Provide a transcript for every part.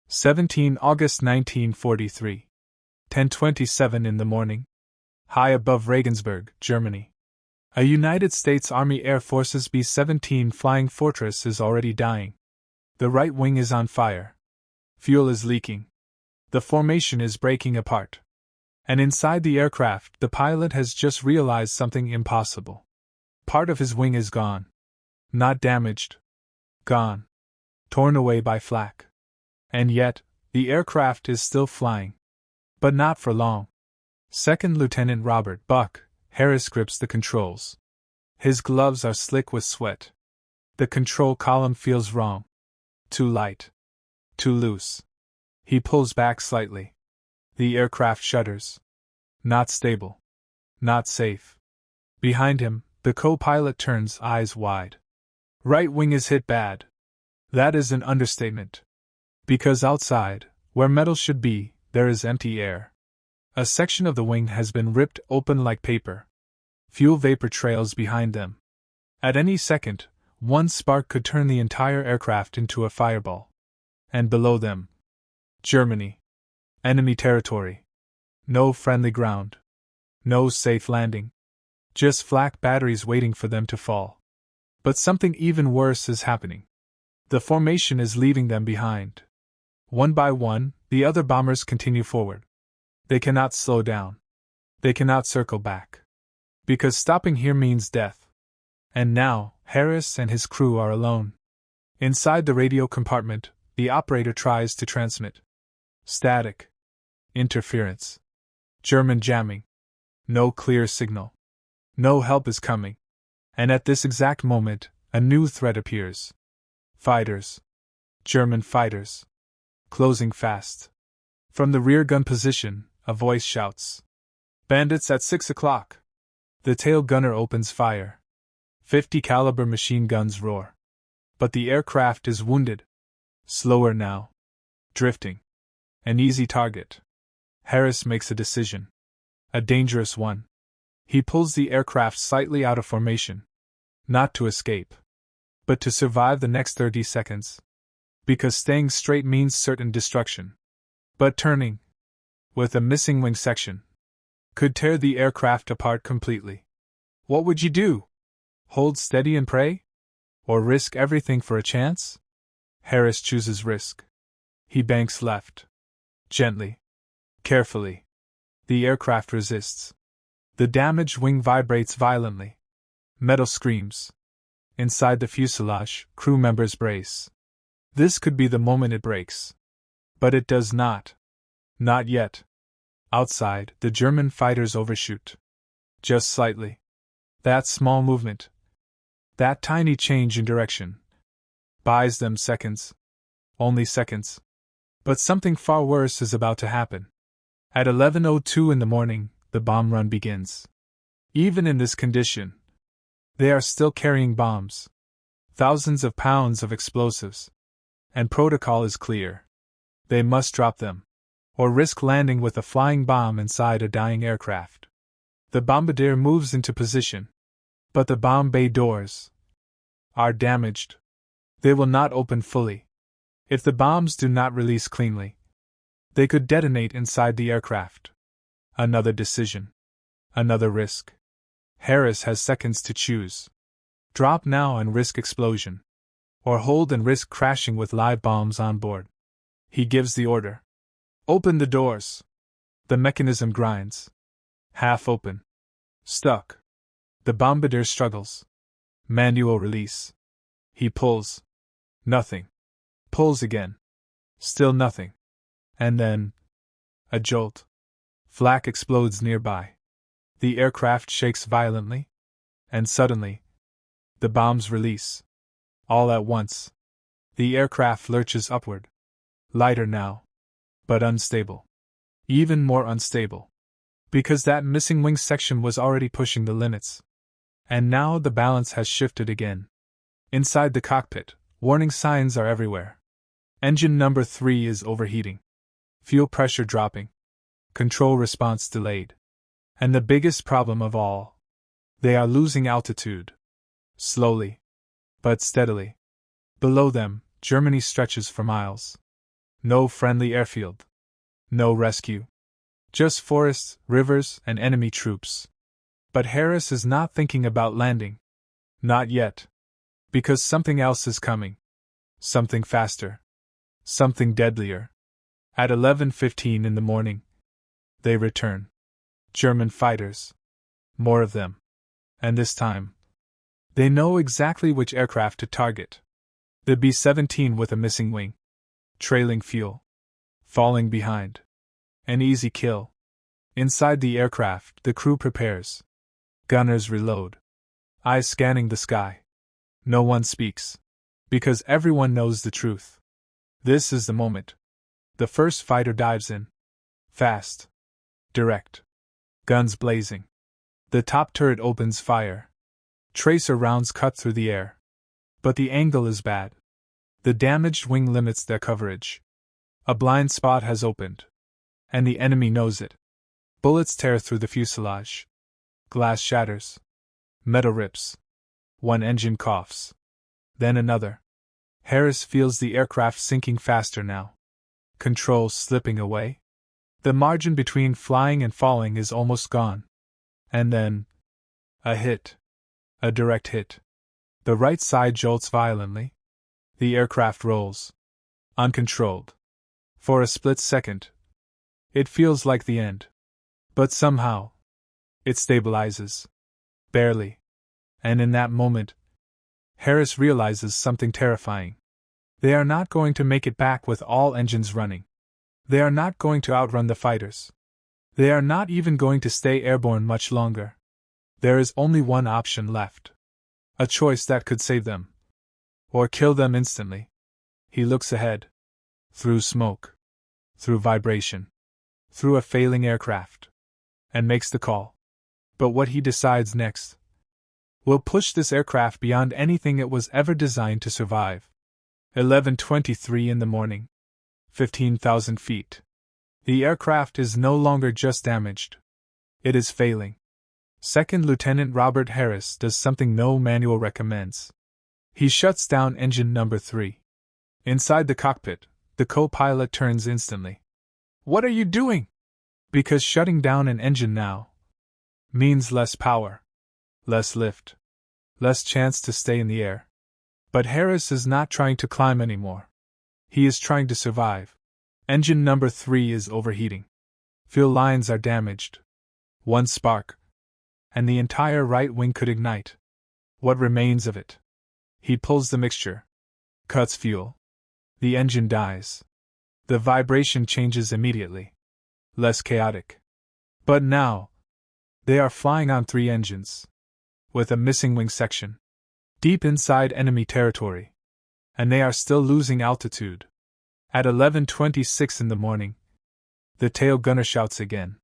17 August 1943. 10:27 in the morning. High above Regensburg, Germany. A United States Army Air Force's B-17 Flying Fortress is already dying. The right wing is on fire. Fuel is leaking. The formation is breaking apart. And inside the aircraft, the pilot has just realized something impossible. Part of his wing is gone. Not damaged. Gone. Torn away by flak. And yet, the aircraft is still flying. But not for long. Second Lieutenant Robert Buck Harris grips the controls. His gloves are slick with sweat. The control column feels wrong. Too light. Too loose. He pulls back slightly. The aircraft shudders. Not stable. Not safe. Behind him, the co-pilot turns, eyes wide. Right wing is hit bad. That is an understatement. Because outside, where metal should be, there is empty air. A section of the wing has been ripped open like paper. Fuel vapor trails behind them. At any second, one spark could turn the entire aircraft into a fireball. And below them, Germany. Enemy territory. No friendly ground. No safe landing. Just flak batteries waiting for them to fall. But something even worse is happening. The formation is leaving them behind. One by one, the other bombers continue forward. They cannot slow down. They cannot circle back. Because stopping here means death. And now, Harris and his crew are alone. Inside the radio compartment, the operator tries to transmit. Static. Interference. German jamming. No clear signal. No help is coming. And at this exact moment, a new threat appears. Fighters. German fighters. Closing fast. From the rear gun position, a voice shouts. Bandits at 6 o'clock. The tail gunner opens fire. 50 caliber machine guns roar. But the aircraft is wounded. Slower now. Drifting. An easy target. Harris makes a decision. A dangerous one. He pulls the aircraft slightly out of formation. Not to escape. But to survive the next 30 seconds. Because staying straight means certain destruction. But turning, with a missing wing section, could tear the aircraft apart completely. What would you do? Hold steady and pray? Or risk everything for a chance? Harris chooses risk. He banks left. Gently. Carefully. The aircraft resists. The damaged wing vibrates violently. Metal screams. Inside the fuselage, crew members brace. This could be the moment it breaks. But it does not. Not yet. Outside, the German fighters overshoot. Just slightly. That small movement, that tiny change in direction, buys them seconds. Only seconds. But something far worse is about to happen. At 11:02 in the morning, the bomb run begins. Even in this condition, they are still carrying bombs. Thousands of pounds of explosives. And protocol is clear. They must drop them, or risk landing with a flying bomb inside a dying aircraft. The bombardier moves into position. But the bomb bay doors are damaged. They will not open fully. If the bombs do not release cleanly, they could detonate inside the aircraft. Another decision. Another risk. Harris has seconds to choose. Drop now and risk explosion. Or hold and risk crashing with live bombs on board. He gives the order. Open the doors. The mechanism grinds. Half open. Stuck. The bombardier struggles. Manual release. He pulls. Nothing. Pulls again. Still nothing. And then, a jolt. Flak explodes nearby. The aircraft shakes violently. And suddenly, the bombs release. All at once. The aircraft lurches upward. Lighter now. But unstable. Even more unstable. Because that missing wing section was already pushing the limits. And now the balance has shifted again. Inside the cockpit, warning signs are everywhere. Engine number 3 is overheating. Fuel pressure dropping. Control response delayed. And the biggest problem of all, they are losing altitude. Slowly. But steadily. Below them, Germany stretches for miles. No friendly airfield. No rescue. Just forests, rivers, and enemy troops. But Harris is not thinking about landing. Not yet. Because something else is coming. Something faster. Something deadlier. At 11:15 in the morning, they return. German fighters. More of them. And this time, they know exactly which aircraft to target. The B-17 with a missing wing. Trailing fuel. Falling behind. An easy kill. Inside the aircraft, the crew prepares. Gunners reload. Eyes scanning the sky. No one speaks. Because everyone knows the truth. This is the moment. The first fighter dives in. Fast. Direct. Guns blazing. The top turret opens fire. Tracer rounds cut through the air. But the angle is bad. The damaged wing limits their coverage. A blind spot has opened. And the enemy knows it. Bullets tear through the fuselage. Glass shatters. Metal rips. One engine coughs. Then another. Harris feels the aircraft sinking faster now. Controls slipping away. The margin between flying and falling is almost gone. And then, a hit. A direct hit. The right side jolts violently. The aircraft rolls. Uncontrolled. For a split second, it feels like the end. But somehow, it stabilizes. Barely. And in that moment, Harris realizes something terrifying. They are not going to make it back with all engines running. They are not going to outrun the fighters. They are not even going to stay airborne much longer. There is only one option left. A choice that could save them. Or kill them instantly. He looks ahead. Through smoke. Through vibration. Through a failing aircraft. And makes the call. But what he decides next will push this aircraft beyond anything it was ever designed to survive. 11:23 in the morning. 15,000 feet. The aircraft is no longer just damaged. It is failing. Second Lieutenant Robert Harris does something no manual recommends. He shuts down engine number 3. Inside the cockpit, the co-pilot turns instantly. "What are you doing?" Because shutting down an engine now means less power, less lift, less chance to stay in the air. But Harris is not trying to climb anymore. He is trying to survive. Engine number 3 is overheating. Fuel lines are damaged. One spark, and the entire right wing could ignite. What remains of it? He pulls the mixture. Cuts fuel. The engine dies. The vibration changes immediately. Less chaotic. But now, they are flying on 3 engines. With a missing wing section. Deep inside enemy territory. And they are still losing altitude. At 11:26 in the morning, the tail gunner shouts again.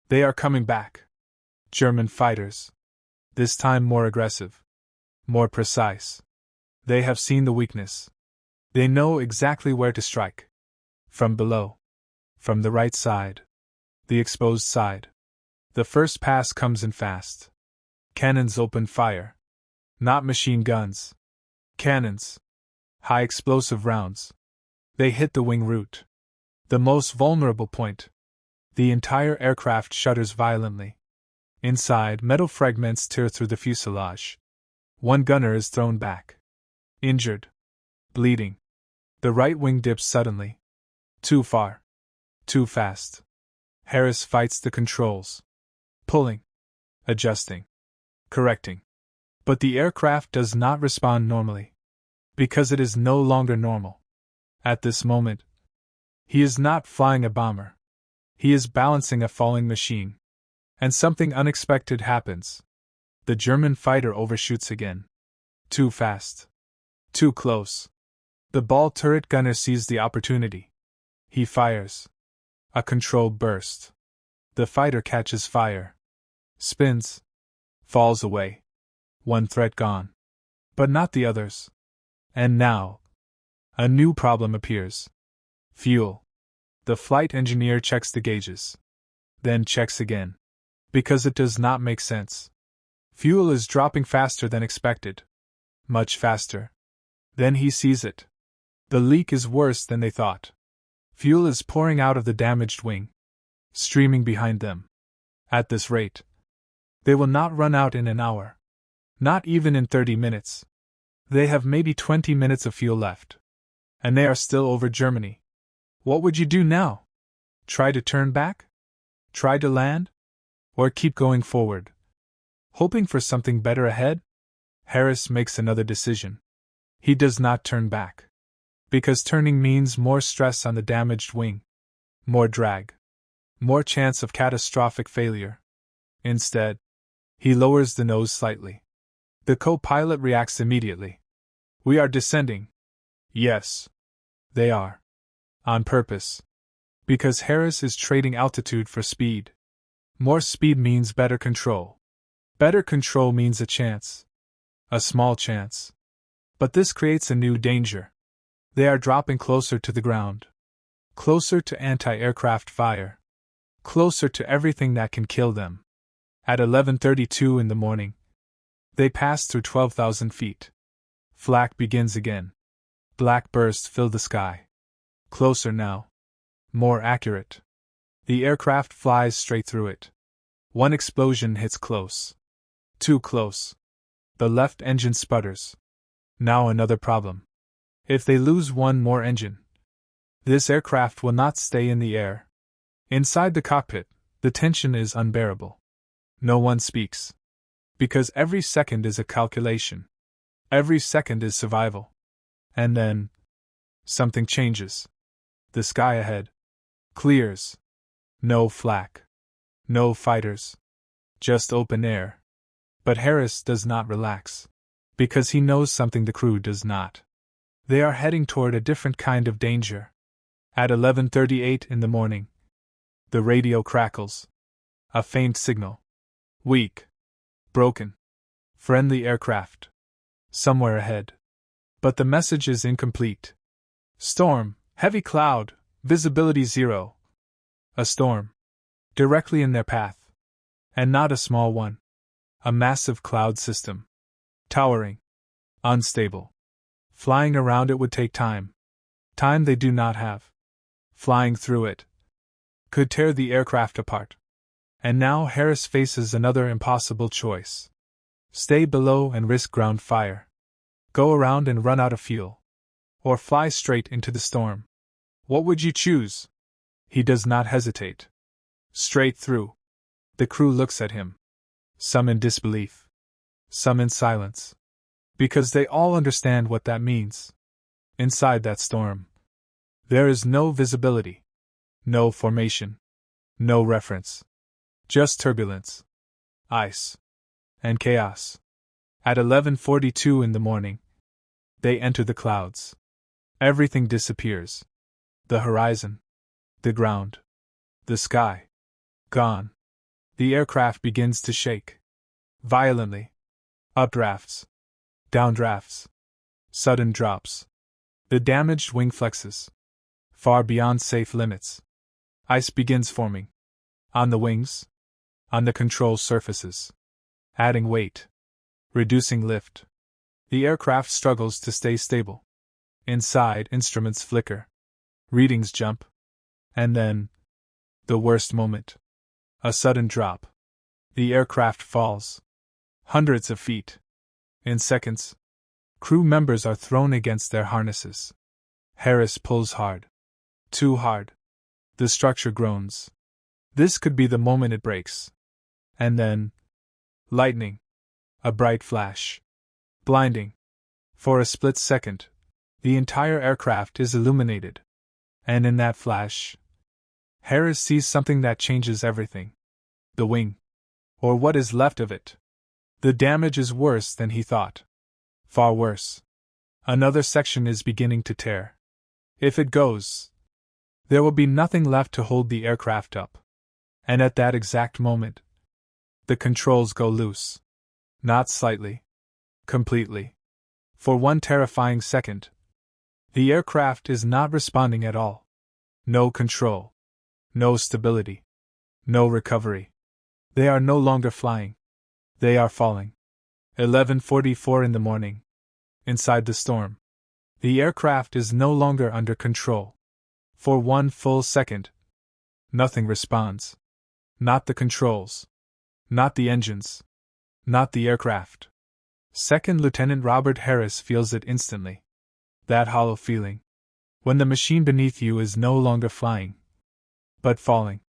They are coming back. German fighters. This time more aggressive. More precise. They have seen the weakness. They know exactly where to strike. From below. From the right side. The exposed side. The first pass comes in fast. Cannons open fire. Not machine guns. Cannons. High explosive rounds. They hit the wing root. The most vulnerable point. The entire aircraft shudders violently. Inside, metal fragments tear through the fuselage. One gunner is thrown back. Injured. Bleeding. The right wing dips suddenly. Too far. Too fast. Harris fights the controls. Pulling. Adjusting. Correcting. But the aircraft does not respond normally. Because it is no longer normal. At this moment, he is not flying a bomber. He is balancing a falling machine. And something unexpected happens. The German fighter overshoots again. Too fast. Too close. The ball turret gunner sees the opportunity. He fires. A controlled burst. The fighter catches fire. Spins. Falls away. One threat gone. But not the others. And now, a new problem appears. Fuel. The flight engineer checks the gauges. Then checks again. Because it does not make sense. Fuel is dropping faster than expected. Much faster. Then he sees it. The leak is worse than they thought. Fuel is pouring out of the damaged wing, streaming behind them. At this rate, they will not run out in an hour. Not even in 30 minutes. They have maybe 20 minutes of fuel left. And they are still over Germany. What would you do now? Try to turn back? Try to land? Or keep going forward? Hoping for something better ahead? Harris makes another decision. He does not turn back. Because turning means more stress on the damaged wing. More drag. More chance of catastrophic failure. Instead, he lowers the nose slightly. The co-pilot reacts immediately. We are descending. Yes. They are. On purpose. Because Harris is trading altitude for speed. More speed means better control. Better control means a chance. A small chance. But this creates a new danger. They are dropping closer to the ground. Closer to anti-aircraft fire. Closer to everything that can kill them. At 11:32 in the morning, they pass through 12,000 feet. Flak begins again. Black bursts fill the sky. Closer now. More accurate. The aircraft flies straight through it. One explosion hits close. Too close. The left engine sputters. Now another problem. If they lose one more engine, this aircraft will not stay in the air. Inside the cockpit, the tension is unbearable. No one speaks. Because every second is a calculation. Every second is survival. And then, something changes. The sky ahead clears. No flak. No fighters. Just open air. But Harris does not relax. Because he knows something the crew does not. They are heading toward a different kind of danger. At 11:38 in the morning, the radio crackles. A faint signal. Weak. Broken. Friendly aircraft. Somewhere ahead. But the message is incomplete. Storm, heavy cloud, visibility 0. A storm. Directly in their path. And not a small one. A massive cloud system. Towering. Unstable. Flying around it would take time. Time they do not have. Flying through it could tear the aircraft apart. And now Harris faces another impossible choice. Stay below and risk ground fire. Go around and run out of fuel. Or fly straight into the storm. What would you choose? He does not hesitate. Straight through. The crew looks at him. Some in disbelief. Some in silence. Because they all understand what that means. Inside that storm, there is no visibility. No formation. No reference. Just turbulence. Ice. And chaos. At 11:42 in the morning, they enter the clouds. Everything disappears. The horizon. The ground. The sky. Gone. The aircraft begins to shake. Violently. Updrafts. Downdrafts. Sudden drops. The damaged wing flexes. Far beyond safe limits. Ice begins forming. On the wings. On the control surfaces. Adding weight. Reducing lift. The aircraft struggles to stay stable. Inside, instruments flicker. Readings jump. And then, the worst moment. A sudden drop. The aircraft falls. Hundreds of feet. In seconds, crew members are thrown against their harnesses. Harris pulls hard. Too hard. The structure groans. This could be the moment it breaks. And then, lightning. A bright flash. Blinding. For a split second, the entire aircraft is illuminated. And in that flash, Harris sees something that changes everything. The wing. Or what is left of it. The damage is worse than he thought. Far worse. Another section is beginning to tear. If it goes, there will be nothing left to hold the aircraft up. And at that exact moment, the controls go loose. Not slightly. Completely. For one terrifying second, the aircraft is not responding at all. No control. No stability. No recovery. They are no longer flying. They are falling. 11:44 in the morning. Inside the storm. The aircraft is no longer under control. For 1 full second. Nothing responds. Not the controls. Not the engines. Not the aircraft. Second Lieutenant Robert Harris feels it instantly. That hollow feeling. When the machine beneath you is no longer flying, but falling.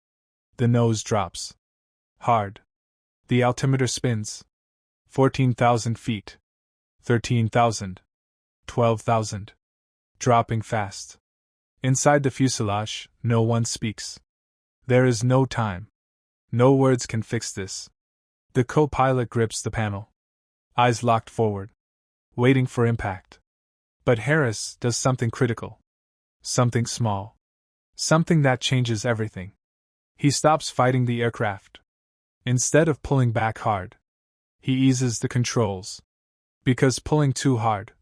The nose drops. Hard. The altimeter spins. 14,000 feet. 13,000. 12,000. Dropping fast. Inside the fuselage, no one speaks. There is no time. No words can fix this. The co-pilot grips the panel. Eyes locked forward. Waiting for impact. But Harris does something critical. Something small. Something that changes everything. He stops fighting the aircraft. Instead of pulling back hard, he eases the controls. Because pulling too hard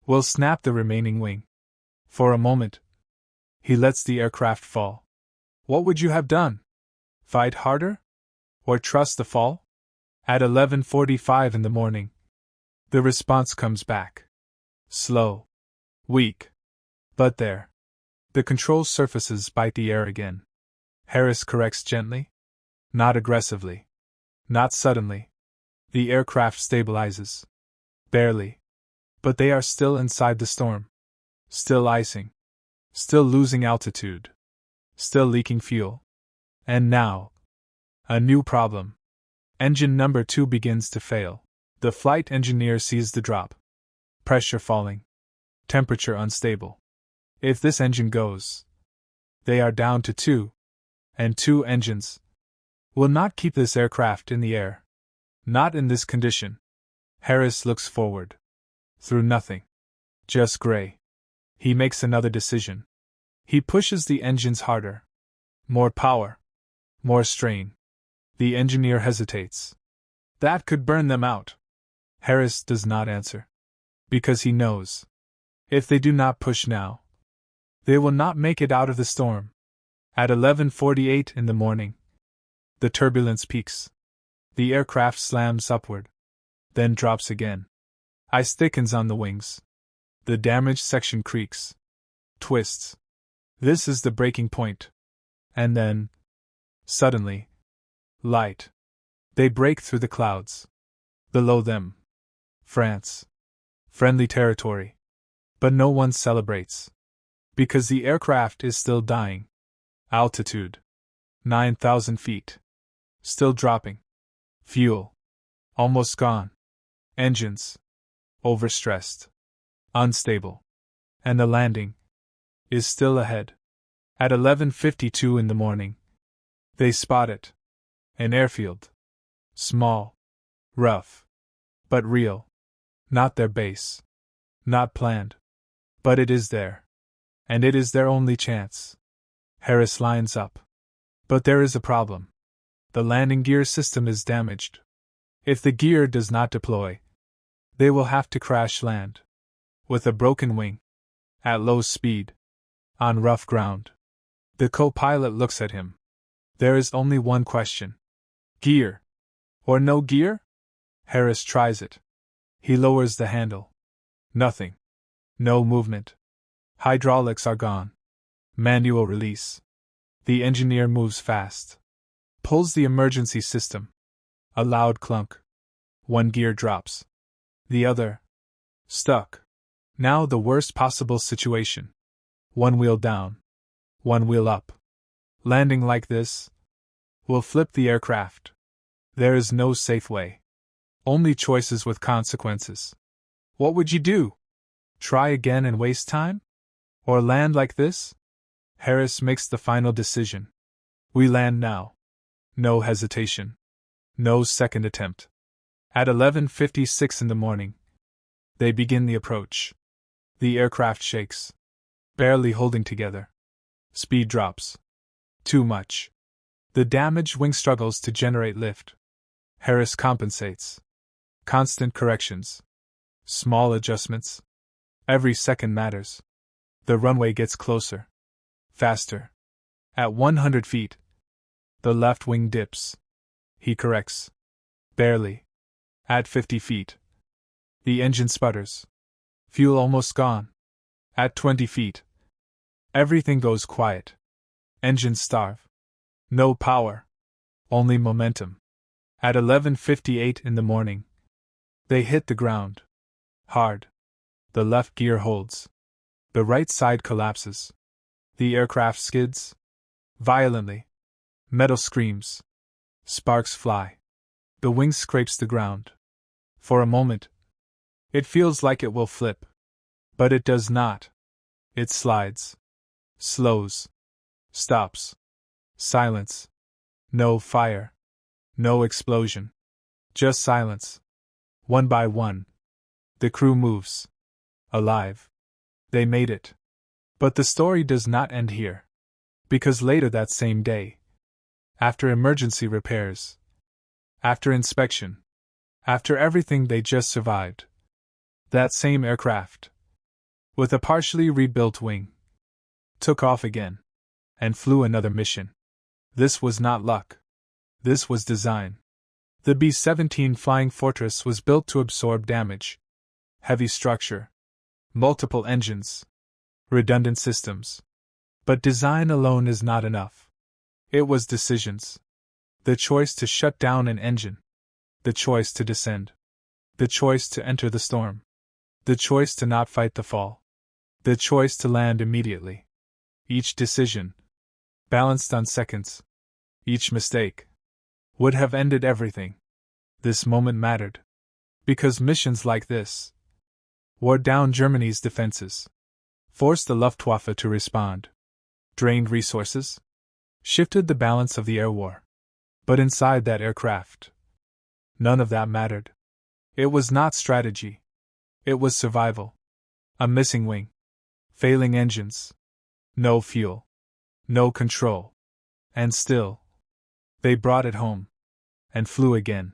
will snap the remaining wing. For a moment, he lets the aircraft fall. What would you have done? Fight harder? Or trust the fall? At 11:45 in the morning, the response comes back. Slow. Weak. But there. The control surfaces bite the air again. Harris corrects gently. Not aggressively. Not suddenly. The aircraft stabilizes. Barely. But they are still inside the storm. Still icing. Still losing altitude. Still leaking fuel. And now, a new problem. Engine number 2 begins to fail. The flight engineer sees the drop. Pressure falling. Temperature unstable. If this engine goes, they are down to 2. And 2 engines will not keep this aircraft in the air. Not in this condition. Harris looks forward. Through nothing. Just gray. He makes another decision. He pushes the engines harder. More power. More strain. The engineer hesitates. That could burn them out. Harris does not answer. Because he knows. If they do not push now, they will not make it out of the storm. At 11:48 in the morning, the turbulence peaks. The aircraft slams upward. Then drops again. Ice thickens on the wings. The damaged section creaks. Twists. This is the breaking point. And then, suddenly, light. They break through the clouds. Below them, France. Friendly territory. But no one celebrates. Because the aircraft is still dying. Altitude. 9,000 feet. Still dropping. Fuel. Almost gone. Engines. Overstressed. Unstable. And the landing is still ahead. At 11:52 in the morning, they spot it. An airfield. Small. Rough. But real. Not their base. Not planned. But it is there. And it is their only chance. Harris lines up. But there is a problem. The landing gear system is damaged. If the gear does not deploy, they will have to crash land. With a broken wing. At low speed. On rough ground. The co-pilot looks at him. There is only one question. Gear. Or no gear? Harris tries it. He lowers the handle. Nothing. No movement. Hydraulics are gone. Manual release. The engineer moves fast. Pulls the emergency system. A loud clunk. One gear drops. The other. Stuck. Now the worst possible situation. One wheel down. One wheel up. Landing like this will flip the aircraft. There is no safe way. Only choices with consequences. What would you do? Try again and waste time? Or land like this? Harris makes the final decision. We land now. No hesitation. No second attempt. At 11:56 in the morning, they begin the approach. The aircraft shakes. Barely holding together. Speed drops. Too much. The damaged wing struggles to generate lift. Harris compensates. Constant corrections. Small adjustments. Every second matters. The runway gets closer. Faster. At 100 feet. The left wing dips. He corrects. Barely. At 50 feet. The engine sputters. Fuel almost gone. At 20 feet. Everything goes quiet. Engines starve. No power. Only momentum. At 11:58 in the morning, they hit the ground. Hard. The left gear holds. The right side collapses. The aircraft skids. Violently. Metal screams. Sparks fly. The wing scrapes the ground. For a moment, it feels like it will flip. But it does not. It slides. Slows. Stops. Silence. No fire. No explosion. Just silence. One by one. The crew moves. Alive. They made it. But the story does not end here. Because later that same day, after emergency repairs, after inspection, after everything they just survived, that same aircraft, with a partially rebuilt wing, took off again and flew another mission. This was not luck. This was design. The B-17 Flying Fortress was built to absorb damage. Heavy structure. Multiple engines. Redundant systems. But design alone is not enough. It was decisions. The choice to shut down an engine. The choice to descend. The choice to enter the storm. The choice to not fight the fall. The choice to land immediately. Each decision, balanced on seconds, each mistake, would have ended everything. This moment mattered. Because missions like this wore down Germany's defenses, forced the Luftwaffe to respond, drained resources, shifted the balance of the air war. But inside that aircraft, none of that mattered. It was not strategy. It was survival. A missing wing. Failing engines. No fuel. No control. And still, they brought it home. And flew again.